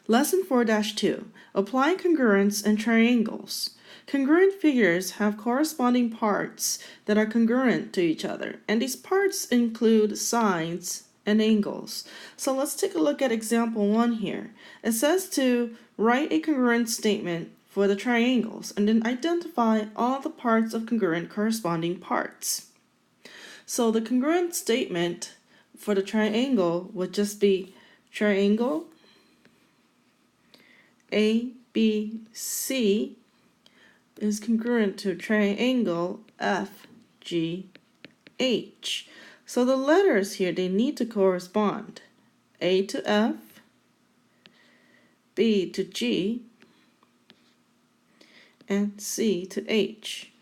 Lesson 4-2. Applying congruence in triangles. Congruent figures have corresponding parts that are congruent to each other, and these parts include sides and angles. So let's take a look at example 1 here. It says to write a congruent statement for the triangles and then identify all the parts of congruent corresponding parts. So the congruent statement for the triangle would just be triangle ABC is congruent to triangle FGH. So the letters here, they need to correspond. A to F, B to G, and C to H.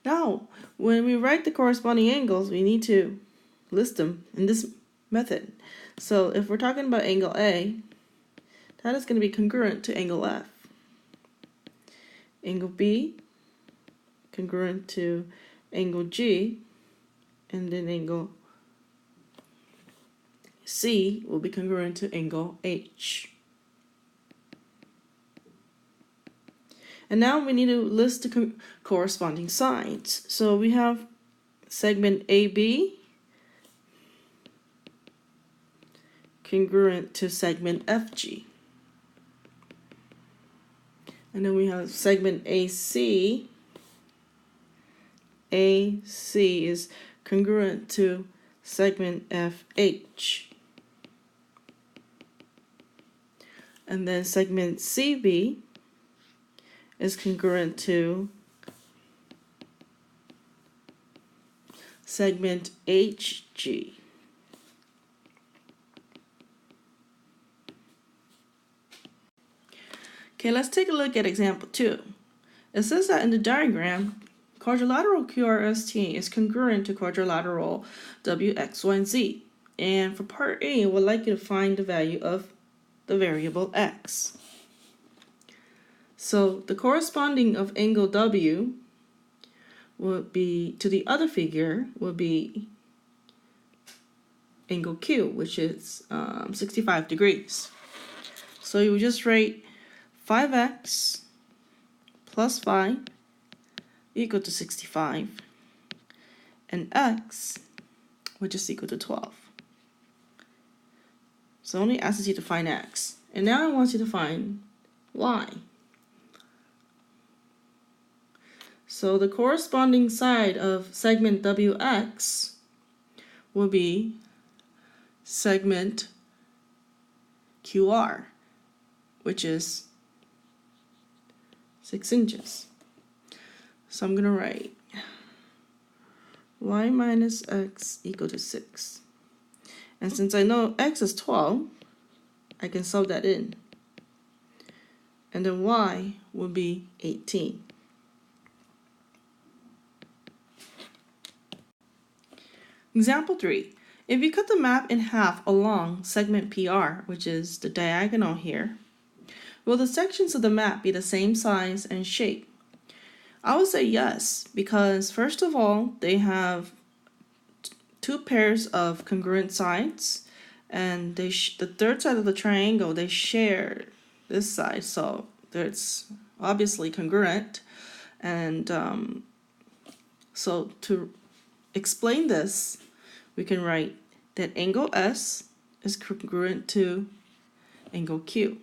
Now, when we write the corresponding angles, we need to list them in this method. So if we're talking about angle A, that is going to be congruent to angle F. Angle B, congruent to angle G, and then angle C will be congruent to angle H. And now we need to list the corresponding sides. So we have segment AB congruent to segment FG. And then we have segment AC. AC is congruent to segment FH. And then segment CB is congruent to segment HG. Okay, let's take a look at example 2. It says that in the diagram, quadrilateral QRST is congruent to quadrilateral WX, Y, and Z. And for part A, we'd like you to find the value of the variable X. So the corresponding of angle W would be, to the other figure, would be angle Q, which is 65 degrees. So you would just write 5x plus 5 equal to 65, and x which is equal to 12. So only asks you to find x. And now I want you to find y. So the corresponding side of segment WX will be segment QR, which is 6 inches. So I'm going to write y minus x equal to 6. And since I know x is 12, I can sub that in. And then y will be 18. Example 3. If you cut the map in half along segment PR, which is the diagonal here, will the sections of the map be the same size and shape? I would say yes, because first of all, they have two pairs of congruent sides, and the third side of the triangle, they share this side, so it's obviously congruent. And so to explain this, we can write that angle S is congruent to angle Q.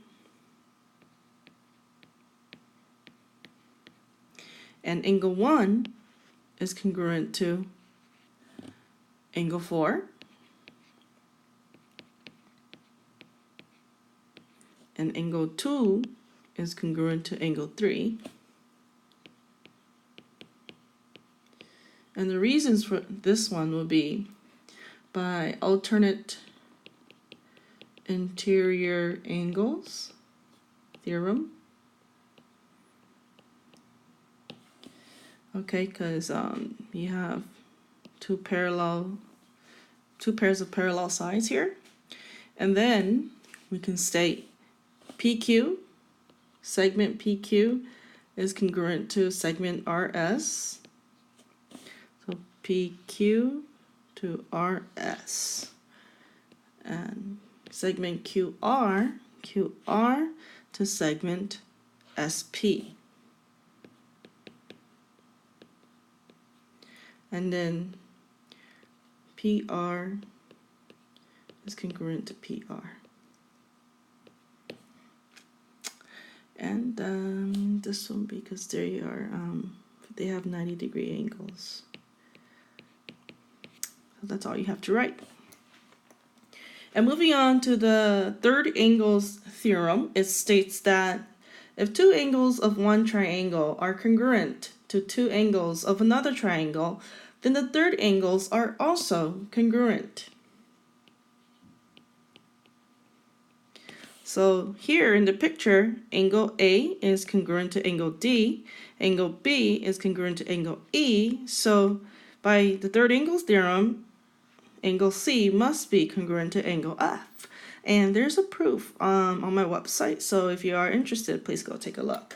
And angle 1 is congruent to angle 4. And angle 2 is congruent to angle 3. And the reasons for this one will be by alternate interior angles theorem. Okay, because you have two pairs of parallel sides here. And then we can state PQ, segment PQ is congruent to segment RS. So PQ to RS. And segment QR, QR to segment SP. And then PR is congruent to PR. And this one, because they have 90-degree angles. So that's all you have to write. And moving on to the third angles theorem, it states that if two angles of one triangle are congruent to two angles of another triangle, then the third angles are also congruent. So here in the picture, angle A is congruent to angle D, angle B is congruent to angle E, so by the third angles theorem, angle C must be congruent to angle F. And there's a proof on my website, so if you are interested, please go take a look.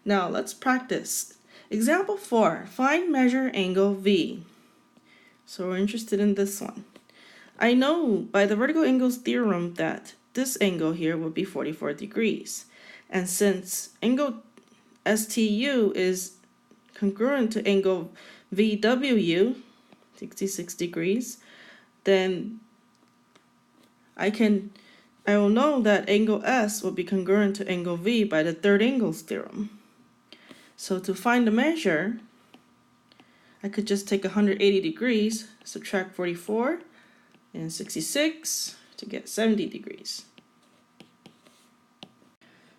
Now let's practice. Example 4, find measure angle V. So we're interested in this one. I know by the vertical angles theorem that this angle here would be 44 degrees. And since angle STU is congruent to angle VWU, 66 degrees, then I will know that angle S will be congruent to angle V by the third angles theorem. So to find the measure, I could just take 180 degrees, subtract 44 and 66 to get 70 degrees.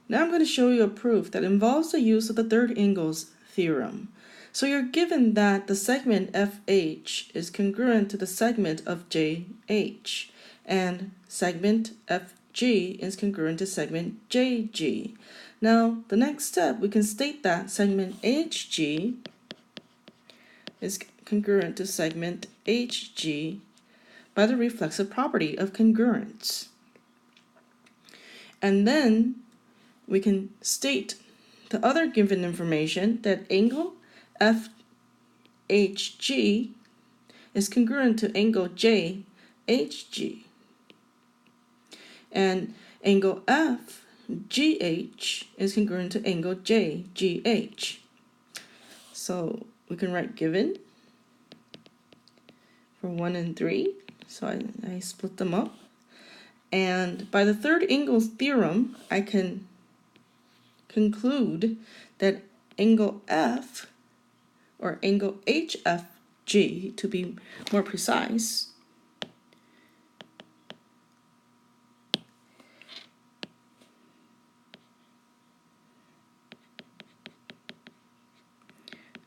Now I'm going to show you a proof that involves the use of the third angles theorem. So you're given that the segment FH is congruent to the segment of JH, and segment FG is congruent to segment JG. Now, the next step, we can state that segment HG is congruent to segment HG by the reflexive property of congruence. And then we can state the other given information that angle FHG is congruent to angle JHG. And angle FGH is congruent to angle JGH. So we can write given for 1 and 3. So I split them up. And by the third angles theorem, I can conclude that angle F, or angle HFG to be more precise,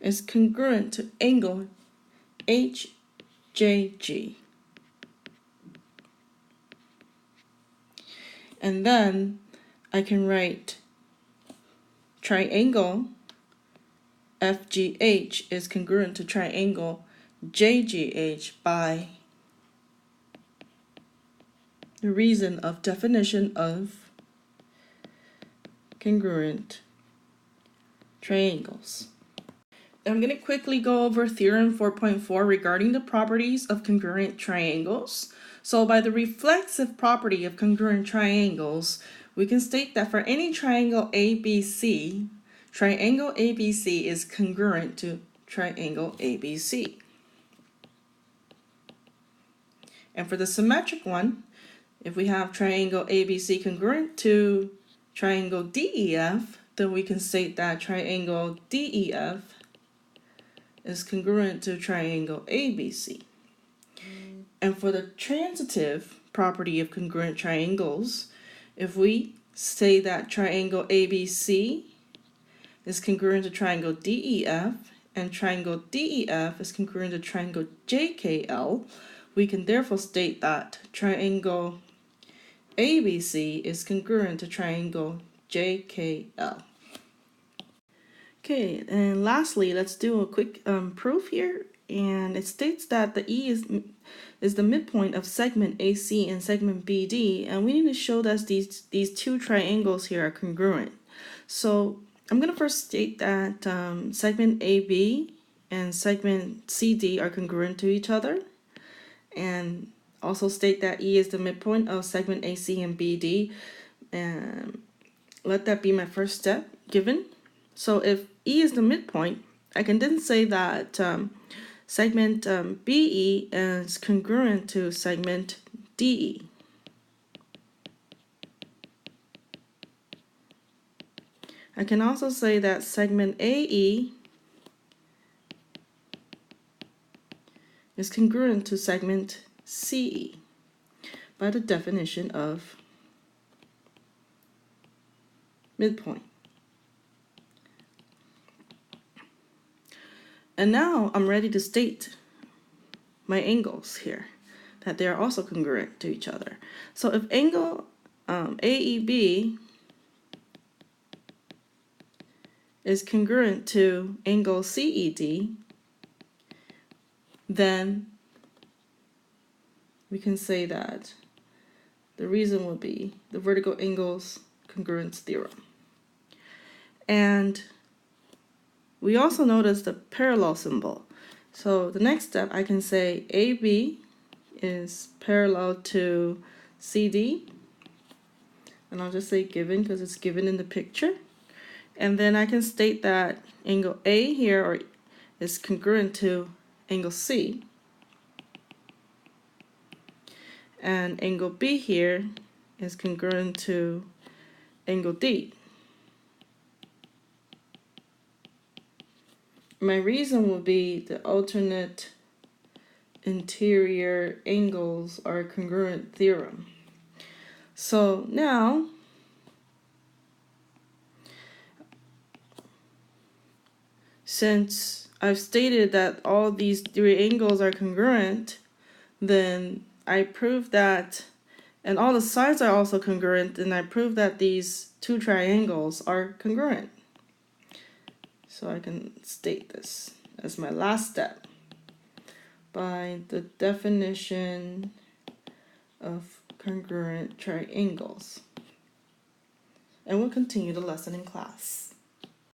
is congruent to angle HJG. And then I can write triangle FGH is congruent to triangle JGH by the reason of definition of congruent triangles. I'm going to quickly go over theorem 4.4 regarding the properties of congruent triangles. So by the reflexive property of congruent triangles, we can state that for any triangle ABC, triangle ABC is congruent to triangle ABC. And for the symmetric one, if we have triangle ABC congruent to triangle DEF, then we can state that triangle DEF is congruent to triangle ABC. And for the transitive property of congruent triangles, if we say that triangle ABC is congruent to triangle DEF and triangle DEF is congruent to triangle JKL, we can therefore state that triangle ABC is congruent to triangle JKL. Okay, and lastly, let's do a quick proof here. And it states that the E is the midpoint of segment AC and segment BD, and we need to show that these two triangles here are congruent. So I'm going to first state that segment AB and segment CD are congruent to each other, and also state that E is the midpoint of segment AC and BD. and let that be my first step given. So if E is the midpoint, I can then say that segment BE is congruent to segment DE. I can also say that segment AE is congruent to segment CE by the definition of midpoint. And now I'm ready to state my angles here, that they are also congruent to each other. So if angle AEB is congruent to angle CED, then we can say that the reason will be the vertical angles congruence theorem. And we also notice the parallel symbol. So the next step, I can say AB is parallel to CD, and I'll just say given because it's given in the picture. And then I can state that angle A here is congruent to angle C, and angle B here is congruent to angle D. My reason will be the alternate interior angles are congruent theorem. So now since I've stated that all these three angles are congruent, then I prove that, and all the sides are also congruent, and I prove that these two triangles are congruent. So I can state this as my last step by the definition of congruent triangles. And we'll continue the lesson in class.